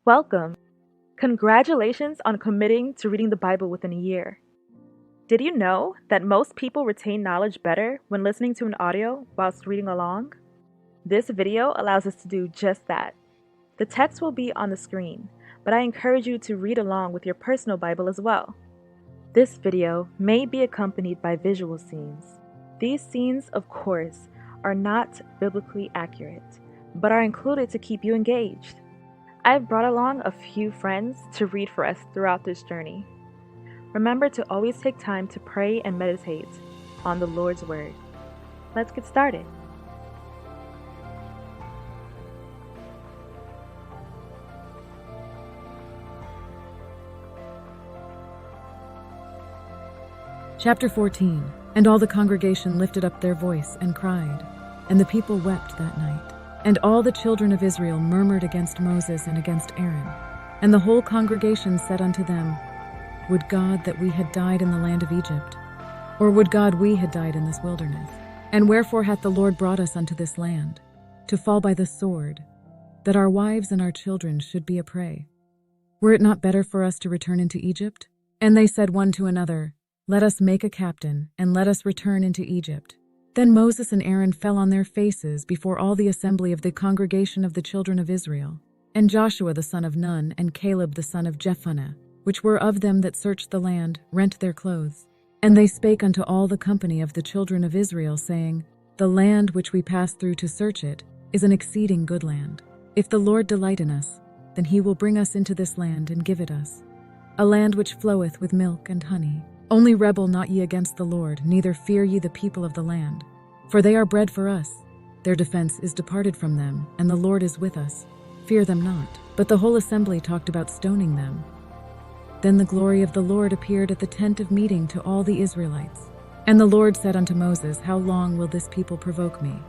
Welcome. Congratulations on committing to reading the Bible within a year. Did you know that most people retain knowledge better when listening to an audio whilst reading along? This video allows us to do just that. The text will be on the screen, but I encourage you to read along with your personal Bible as well. This video may be accompanied by visual scenes. These scenes, of course, are not biblically accurate, but are included to keep you engaged. I've brought along a few friends to read for us throughout this journey. Remember to always take time to pray and meditate on the Lord's Word. Let's get started. Chapter 14. And all the congregation lifted up their voice and cried, and the people wept that night. And all the children of Israel murmured against Moses and against Aaron. And the whole congregation said unto them, Would God that we had died in the land of Egypt, or would God we had died in this wilderness? And wherefore hath the Lord brought us unto this land, to fall by the sword, that our wives and our children should be a prey? Were it not better for us to return into Egypt? And they said one to another, Let us make a captain, and let us return into Egypt. Then Moses and Aaron fell on their faces before all the assembly of the congregation of the children of Israel. And Joshua the son of Nun and Caleb the son of Jephunneh, which were of them that searched the land, rent their clothes. And they spake unto all the company of the children of Israel, saying, The land which we passed through to search it is an exceeding good land. If the Lord delight in us, then he will bring us into this land and give it us, a land which floweth with milk and honey. Only rebel not ye against the Lord, neither fear ye the people of the land. For they are bread for us. Their defense is departed from them, and the Lord is with us. Fear them not. But the whole assembly talked about stoning them. Then the glory of the Lord appeared at the tent of meeting to all the Israelites. And the Lord said unto Moses, How long will this people provoke me?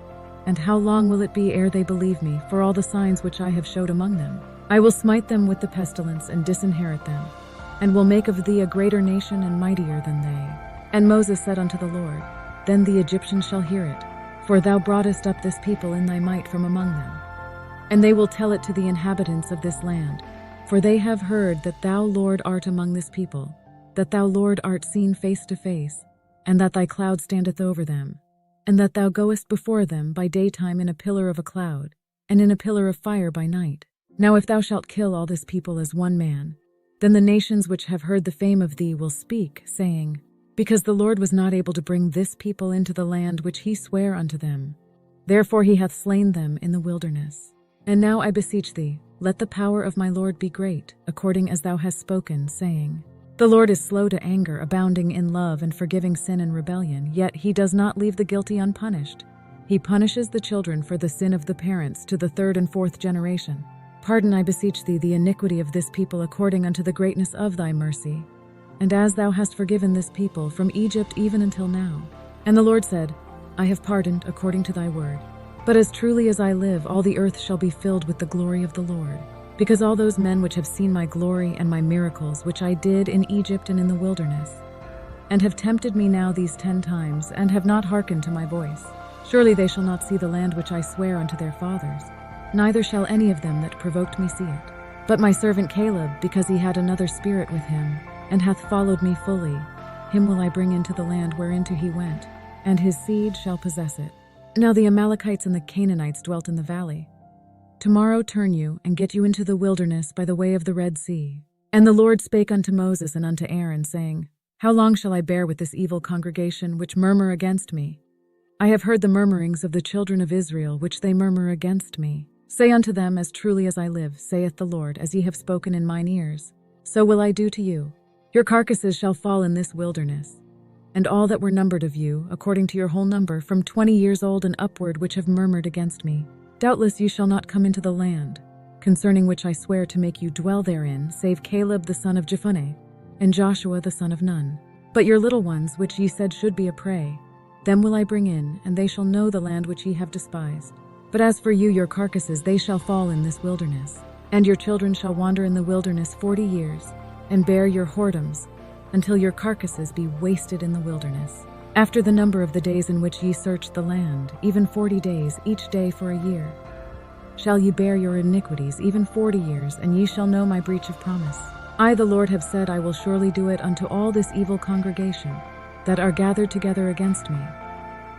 And how long will it be ere they believe me, for all the signs which I have showed among them? I will smite them with the pestilence, and disinherit them, and will make of thee a greater nation and mightier than they. And Moses said unto the Lord, Then the Egyptians shall hear it, for thou broughtest up this people in thy might from among them. And they will tell it to the inhabitants of this land, for they have heard that thou, Lord, art among this people, that thou, Lord, art seen face to face, and that thy cloud standeth over them, and that thou goest before them by daytime in a pillar of a cloud, and in a pillar of fire by night. Now if thou shalt kill all this people as one man, then the nations which have heard the fame of thee will speak, saying, Because the Lord was not able to bring this people into the land which he sware unto them, therefore he hath slain them in the wilderness. And now I beseech thee, let the power of my Lord be great, according as thou hast spoken, saying, The Lord is slow to anger, abounding in love, and forgiving sin and rebellion, yet he does not leave the guilty unpunished. He punishes the children for the sin of the parents to the third and fourth generation. Pardon, I beseech thee, the iniquity of this people according unto the greatness of thy mercy, and as thou hast forgiven this people from Egypt even until now. And the Lord said, I have pardoned according to thy word. But as truly as I live, all the earth shall be filled with the glory of the Lord, because all those men which have seen my glory and my miracles which I did in Egypt and in the wilderness, and have tempted me now these 10 times, and have not hearkened to my voice, surely they shall not see the land which I swear unto their fathers, neither shall any of them that provoked me see it. But my servant Caleb, because he had another spirit with him, and hath followed me fully, him will I bring into the land whereinto he went, and his seed shall possess it. Now the Amalekites and the Canaanites dwelt in the valley. Tomorrow turn you, and get you into the wilderness by the way of the Red Sea. And the Lord spake unto Moses and unto Aaron, saying, How long shall I bear with this evil congregation which murmur against me? I have heard the murmurings of the children of Israel, which they murmur against me. Say unto them, As truly as I live, saith the Lord, as ye have spoken in mine ears, so will I do to you. Your carcasses shall fall in this wilderness, and all that were numbered of you, according to your whole number, from 20 years old and upward, which have murmured against me. Doubtless you shall not come into the land, concerning which I swear to make you dwell therein, save Caleb the son of Jephunneh, and Joshua the son of Nun. But your little ones, which ye said should be a prey, them will I bring in, and they shall know the land which ye have despised. But as for you, your carcasses, they shall fall in this wilderness, and your children shall wander in the wilderness 40 years, and bear your whoredoms, until your carcasses be wasted in the wilderness. After the number of the days in which ye searched the land, even 40 days, each day for a year. shall ye bear your iniquities, even 40 years, and ye shall know my breach of promise. I, the Lord, have said, I will surely do it unto all this evil congregation that are gathered together against me.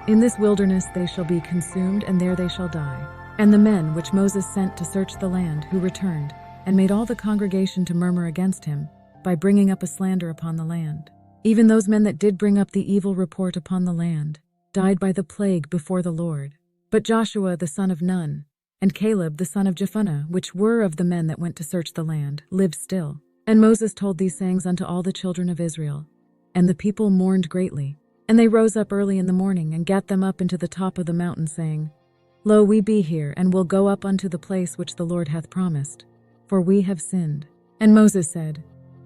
In this wilderness they shall be consumed, and there they shall die. And the men which Moses sent to search the land, who returned, and made all the congregation to murmur against him, by bringing up a slander upon the land. Even those men that did bring up the evil report upon the land, died by the plague before the Lord. But Joshua the son of Nun, and Caleb the son of Jephunneh, which were of the men that went to search the land, lived still. And Moses told these sayings unto all the children of Israel. And the people mourned greatly. And they rose up early in the morning, and gat them up into the top of the mountain, saying, Lo, we be here, and will go up unto the place which the Lord hath promised, for we have sinned. And Moses said,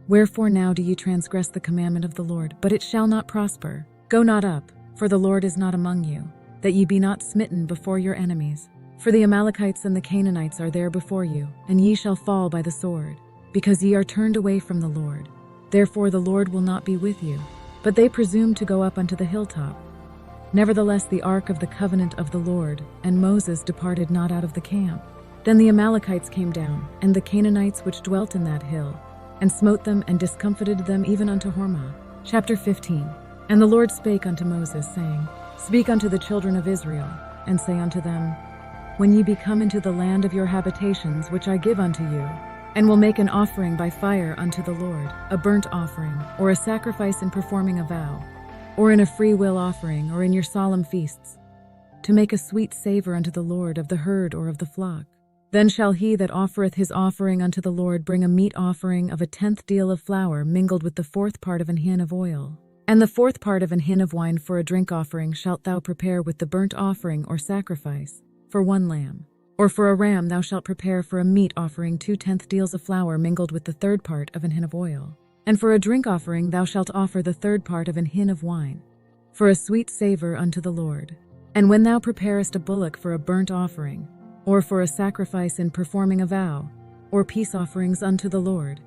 Wherefore now do ye transgress the commandment of the Lord? But it shall not prosper. Go not up, for the Lord is not among you, that ye be not smitten before your enemies. For the Amalekites and the Canaanites are there before you, and ye shall fall by the sword, because ye are turned away from the Lord. Therefore the Lord will not be with you. But they presumed to go up unto the hilltop. Nevertheless the ark of the covenant of the Lord, and Moses departed not out of the camp. Then the Amalekites came down, and the Canaanites which dwelt in that hill, and smote them, and discomfited them even unto Hormah. Chapter 15. And the Lord spake unto Moses, saying, Speak unto the children of Israel, and say unto them, When ye be come into the land of your habitations, which I give unto you, and will make an offering by fire unto the Lord, a burnt offering, or a sacrifice in performing a vow, or in a free will offering, or in your solemn feasts, to make a sweet savor unto the Lord of the herd or of the flock. Then shall he that offereth his offering unto the Lord bring a meat offering of a 10th deal of flour mingled with the 4th part of an hin of oil. And the 4th part of an hin of wine for a drink offering shalt thou prepare with the burnt offering or sacrifice, for 1 lamb. Or for a ram thou shalt prepare for a meat offering 2/10 deals of flour mingled with the 3rd part of an hin of oil. And for a drink offering thou shalt offer the 3rd part of an hin of wine, for a sweet savor unto the Lord. And when thou preparest a bullock for a burnt offering, or for a sacrifice in performing a vow, or peace offerings unto the Lord,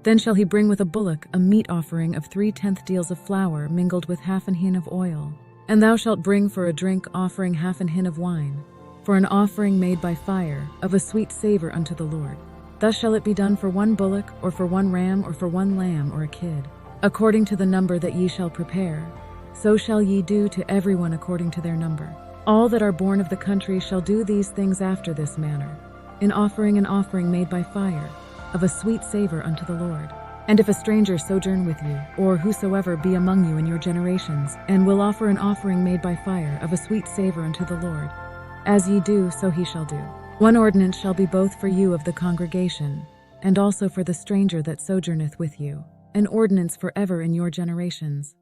then shall he bring with a bullock a meat offering of 3/10 deals of flour mingled with half an hin of oil. And thou shalt bring for a drink offering half an hin of wine, for an offering made by fire, of a sweet savor unto the Lord. Thus shall it be done for 1 bullock, or for 1 ram, or for 1 lamb, or a kid, according to the number that ye shall prepare. So shall ye do to every one according to their number. All that are born of the country shall do these things after this manner, in offering an offering made by fire, of a sweet savor unto the Lord. And if a stranger sojourn with you, or whosoever be among you in your generations, and will offer an offering made by fire, of a sweet savor unto the Lord, as ye do, so he shall do. 1 ordinance shall be both for you of the congregation, and also for the stranger that sojourneth with you, an ordinance for ever in your generations.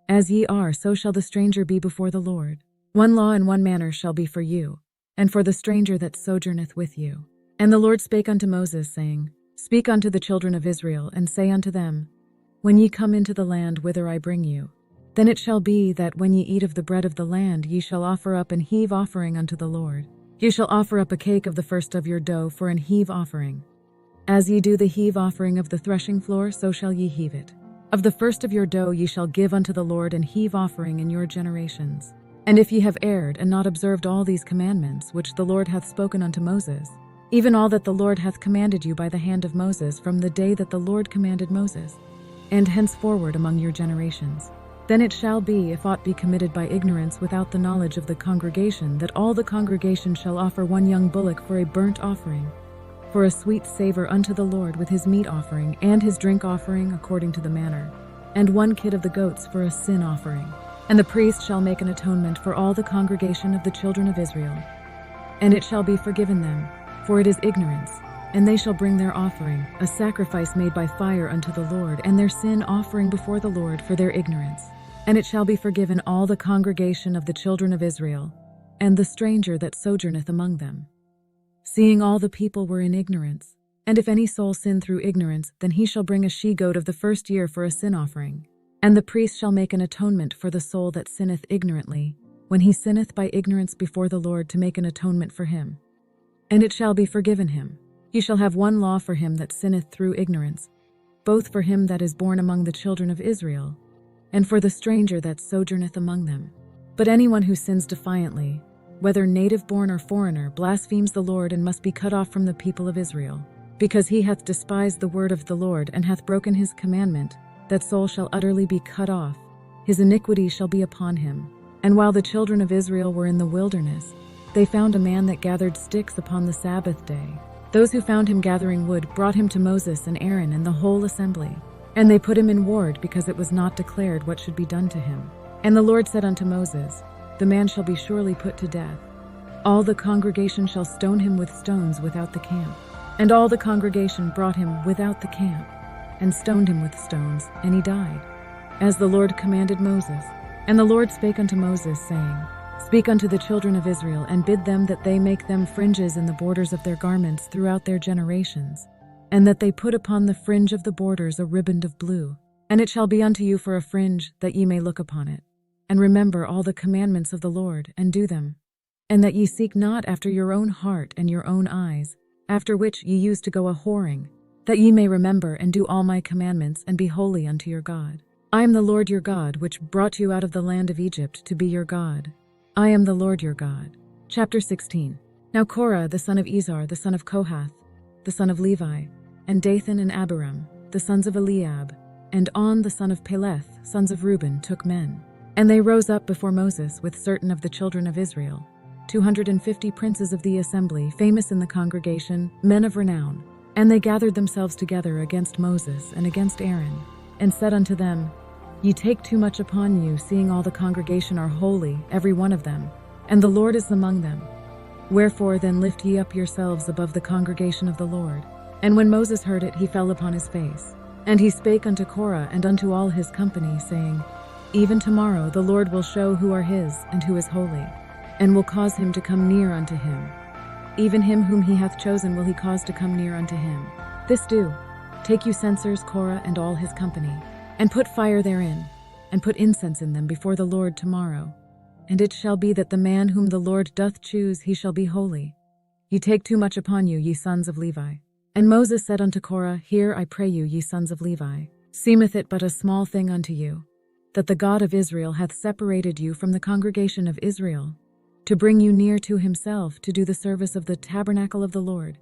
As ye are, so shall the stranger be before the Lord. 1 law and 1 manner shall be for you, and for the stranger that sojourneth with you. And the Lord spake unto Moses, saying, Speak unto the children of Israel, and say unto them, When ye come into the land whither I bring you, then it shall be that when ye eat of the bread of the land, ye shall offer up an heave offering unto the Lord. Ye shall offer up a cake of the first of your dough for an heave offering. As ye do the heave offering of the threshing floor, so shall ye heave it. Of the first of your dough ye shall give unto the Lord an heave offering in your generations. And if ye have erred, and not observed all these commandments, which the Lord hath spoken unto Moses, even all that the Lord hath commanded you by the hand of Moses from the day that the Lord commanded Moses, and henceforward among your generations, then it shall be, if aught be committed by ignorance without the knowledge of the congregation, that all the congregation shall offer 1 young bullock for a burnt offering, for a sweet savor unto the Lord, with his meat offering and his drink offering according to the manner, and 1 kid of the goats for a sin offering. And the priest shall make an atonement for all the congregation of the children of Israel, and it shall be forgiven them, for it is ignorance. And they shall bring their offering, a sacrifice made by fire unto the Lord, and their sin offering before the Lord for their ignorance. And it shall be forgiven all the congregation of the children of Israel, and the stranger that sojourneth among them, seeing all the people were in ignorance. And if any soul sin through ignorance, then he shall bring a she-goat of the first year for a sin offering. And the priest shall make an atonement for the soul that sinneth ignorantly, when he sinneth by ignorance before the Lord, to make an atonement for him. And it shall be forgiven him. Ye shall have 1 law for him that sinneth through ignorance, both for him that is born among the children of Israel, and for the stranger that sojourneth among them. But anyone who sins defiantly, whether native-born or foreigner, blasphemes the Lord and must be cut off from the people of Israel. Because he hath despised the word of the Lord and hath broken his commandment, that soul shall utterly be cut off. His iniquity shall be upon him. And while the children of Israel were in the wilderness, they found a man that gathered sticks upon the Sabbath day. Those who found him gathering wood brought him to Moses and Aaron and the whole assembly. And they put him in ward, because it was not declared what should be done to him. And the Lord said unto Moses, The man shall be surely put to death. All the congregation shall stone him with stones without the camp. And all the congregation brought him without the camp, and stoned him with stones, and he died, as the Lord commanded Moses. And the Lord spake unto Moses, saying, Speak unto the children of Israel, and bid them that they make them fringes in the borders of their garments throughout their generations, and that they put upon the fringe of the borders a riband of blue. And it shall be unto you for a fringe, that ye may look upon it, and remember all the commandments of the Lord, and do them, and that ye seek not after your own heart and your own eyes, after which ye used to go a-whoring, that ye may remember and do all my commandments, and be holy unto your God. I am the Lord your God, which brought you out of the land of Egypt to be your God. I am the Lord your God. Chapter 16. Now Korah, the son of Izhar, the son of Kohath, the son of Levi, and Dathan and Abiram, the sons of Eliab, and On, the son of Peleth, sons of Reuben, took men. And they rose up before Moses with certain of the children of Israel, 250 princes of the assembly, famous in the congregation, men of renown. And they gathered themselves together against Moses and against Aaron, and said unto them, Ye take too much upon you, seeing all the congregation are holy, every one of them, and the Lord is among them. Wherefore then lift ye up yourselves above the congregation of the Lord. And when Moses heard it, he fell upon his face. And he spake unto Korah and unto all his company, saying, Even tomorrow the Lord will show who are his, and who is holy, and will cause him to come near unto him. Even him whom he hath chosen will he cause to come near unto him. This do, take you censers, Korah and all his company, and put fire therein, and put incense in them before the Lord tomorrow. And it shall be that the man whom the Lord doth choose, he shall be holy. Ye take too much upon you, ye sons of Levi. And Moses said unto Korah, Hear, I pray you, ye sons of Levi. Seemeth it but a small thing unto you, that the God of Israel hath separated you from the congregation of Israel, to bring you near to himself, to do the service of the tabernacle of the Lord,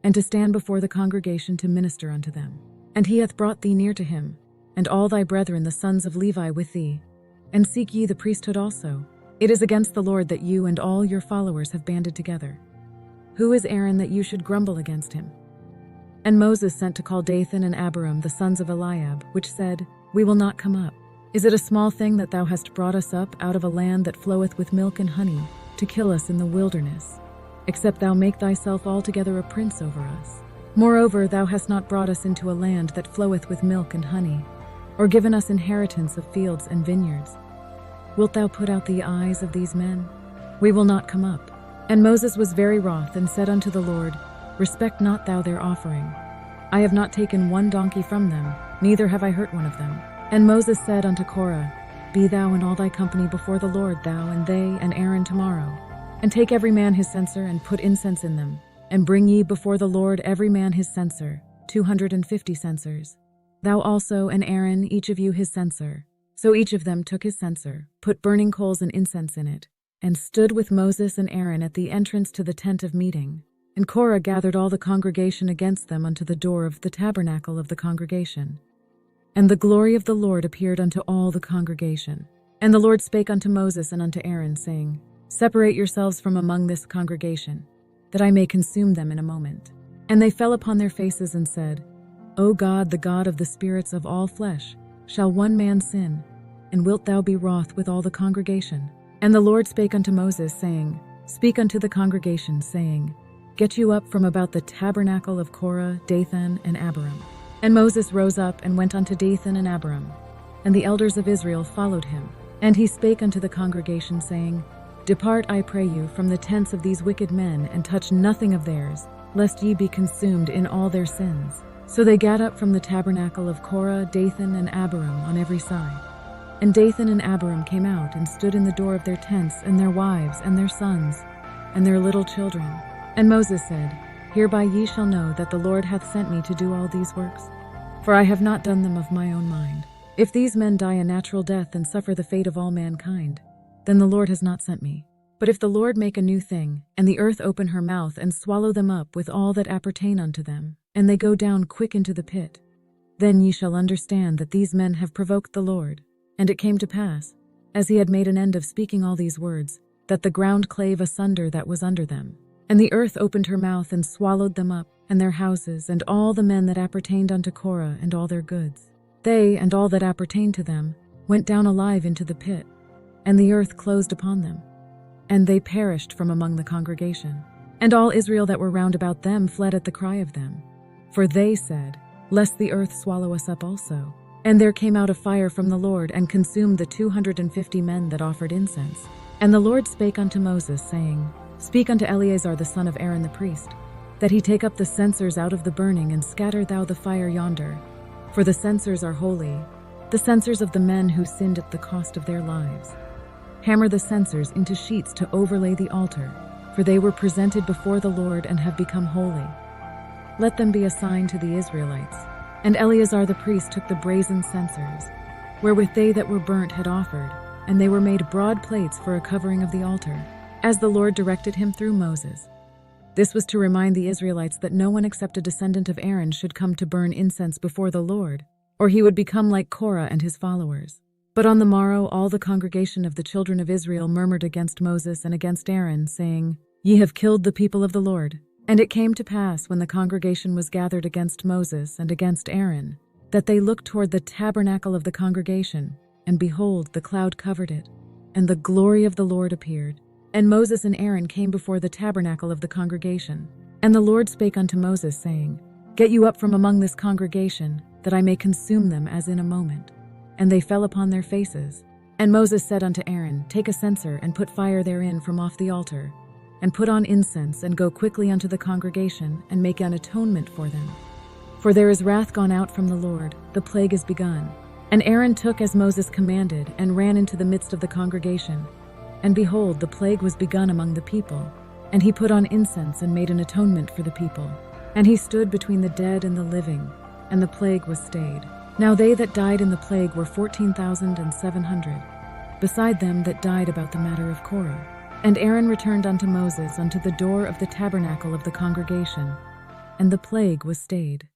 and to stand before the congregation to minister unto them. And he hath brought thee near to him, and all thy brethren the sons of Levi with thee. And seek ye the priesthood also. It is against the Lord that you and all your followers have banded together. Who is Aaron that you should grumble against him? And Moses sent to call Dathan and Abiram the sons of Eliab, which said, We will not come up. Is it a small thing that thou hast brought us up out of a land that floweth with milk and honey, to kill us in the wilderness, except thou make thyself altogether a prince over us? Moreover, thou hast not brought us into a land that floweth with milk and honey, or given us inheritance of fields and vineyards. Wilt thou put out the eyes of these men? We will not come up. And Moses was very wroth, and said unto the Lord, Respect not thou their offering. I have not taken one donkey from them, neither have I hurt one of them. And Moses said unto Korah, Be thou and all thy company before the Lord, thou and they and Aaron tomorrow, and take every man his censer, and put incense in them, and bring ye before the Lord every man his censer, 250 censers. Thou also and Aaron, each of you his censer. So each of them took his censer, put burning coals and incense in it, and stood with Moses and Aaron at the entrance to the tent of meeting. And Korah gathered all the congregation against them unto the door of the tabernacle of the congregation. And the glory of the Lord appeared unto all the congregation. And the Lord spake unto Moses and unto Aaron, saying, Separate yourselves from among this congregation, that I may consume them in a moment. And they fell upon their faces and said, O God, the God of the spirits of all flesh, shall one man sin, and wilt thou be wroth with all the congregation? And the Lord spake unto Moses, saying, Speak unto the congregation, saying, Get you up from about the tabernacle of Korah, Dathan, and Abiram. And Moses rose up and went unto Dathan and Abiram, and the elders of Israel followed him. And he spake unto the congregation, saying, Depart, I pray you, from the tents of these wicked men, and touch nothing of theirs, lest ye be consumed in all their sins. So they gat up from the tabernacle of Korah, Dathan, and Abiram on every side. And Dathan and Abiram came out and stood in the door of their tents, and their wives, and their sons, and their little children. And Moses said, Hereby ye shall know that the Lord hath sent me to do all these works. For I have not done them of my own mind. If these men die a natural death and suffer the fate of all mankind, then the Lord has not sent me. But if the Lord make a new thing, and the earth open her mouth and swallow them up with all that appertain unto them, and they go down quick into the pit, then ye shall understand that these men have provoked the Lord. And it came to pass, as he had made an end of speaking all these words, that the ground clave asunder that was under them. And the earth opened her mouth and swallowed them up, and their houses, and all the men that appertained unto Korah, and all their goods. They, and all that appertained to them, went down alive into the pit, and the earth closed upon them. And they perished from among the congregation. And all Israel that were round about them fled at the cry of them. For they said, Lest the earth swallow us up also. And there came out a fire from the Lord, and consumed the 250 men that offered incense. And the Lord spake unto Moses, saying, Speak unto Eleazar the son of Aaron the priest, that he take up the censers out of the burning, and scatter thou the fire yonder. For the censers are holy, the censers of the men who sinned at the cost of their lives. Hammer the censers into sheets to overlay the altar, for they were presented before the Lord and have become holy. Let them be a sign to the Israelites. And Eleazar the priest took the brazen censers, wherewith they that were burnt had offered, and they were made broad plates for a covering of the altar, as the Lord directed him through Moses. This was to remind the Israelites that no one except a descendant of Aaron should come to burn incense before the Lord, or he would become like Korah and his followers. But on the morrow all the congregation of the children of Israel murmured against Moses and against Aaron, saying, Ye have killed the people of the Lord. And it came to pass, when the congregation was gathered against Moses and against Aaron, that they looked toward the tabernacle of the congregation, and behold, the cloud covered it, and the glory of the Lord appeared. And Moses and Aaron came before the tabernacle of the congregation. And the Lord spake unto Moses, saying, Get you up from among this congregation, that I may consume them as in a moment. And they fell upon their faces. And Moses said unto Aaron, Take a censer, and put fire therein from off the altar, and put on incense, and go quickly unto the congregation, and make an atonement for them. For there is wrath gone out from the Lord, the plague is begun. And Aaron took as Moses commanded, and ran into the midst of the congregation. And behold, the plague was begun among the people. And he put on incense, and made an atonement for the people. And he stood between the dead and the living, and the plague was stayed. Now they that died in the plague were 14,700, beside them that died about the matter of Korah. And Aaron returned unto Moses unto the door of the tabernacle of the congregation, and the plague was stayed.